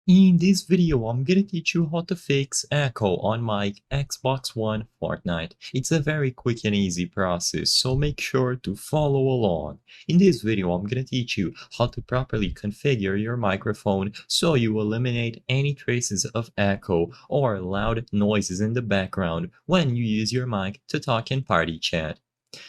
In this video, I'm gonna teach you how to fix echo on my Xbox One Fortnite. It's a very quick and easy process, so make sure to follow along. In this video, I'm gonna teach you how to properly configure your microphone so you eliminate any traces of echo or loud noises in the background when you use your mic to talk in party chat.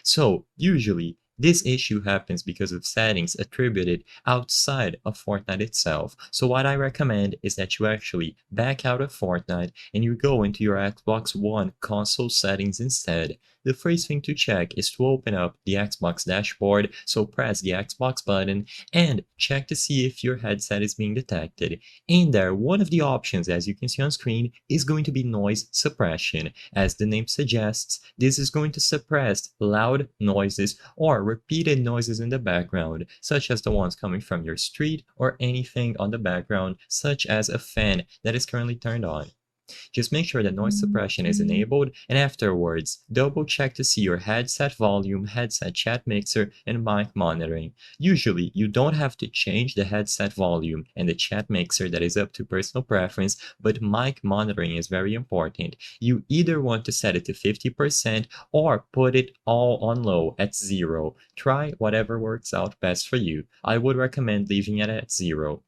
So, usually, this issue happens because of settings attributed outside of Fortnite itself. So what I recommend is that you actually back out of Fortnite and you go into your Xbox One console settings instead. The first thing to check is to open up the Xbox dashboard, so press the Xbox button and check to see if your headset is being detected. In there, one of the options, as you can see on screen, is going to be noise suppression. As the name suggests, this is going to suppress loud noises or repeated noises in the background, such as the ones coming from your street or anything on the background, such as a fan that is currently turned on. Just make sure that noise suppression is enabled, and afterwards, double check to see your headset volume, headset chat mixer, and mic monitoring. Usually, you don't have to change the headset volume and the chat mixer, that is up to personal preference, but mic monitoring is very important. You either want to set it to 50% or put it all on low at 0. Try whatever works out best for you. I would recommend leaving it at 0.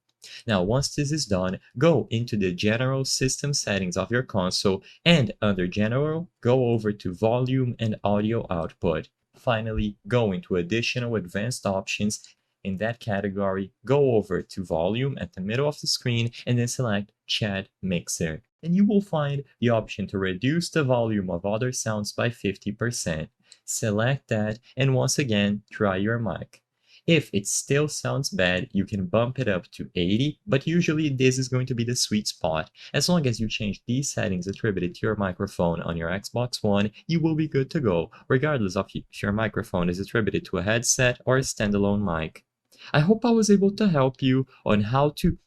Now, once this is done, go into the general system settings of your console and under general, go over to volume and audio output. Finally, go into additional advanced options. In that category, go over to volume at the middle of the screen and then select chat mixer. And you will find the option to reduce the volume of other sounds by 50%. Select that and once again, try your mic. If it still sounds bad, you can bump it up to 80, but usually this is going to be the sweet spot. As long as you change these settings attributed to your microphone on your Xbox One, you will be good to go, regardless of if your microphone is attributed to a headset or a standalone mic. I hope I was able to help you on how to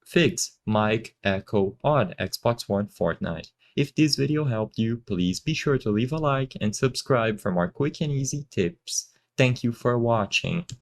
fix mic echo on Xbox One Fortnite. If this video helped you, please be sure to leave a like and subscribe for more quick and easy tips. Thank you for watching.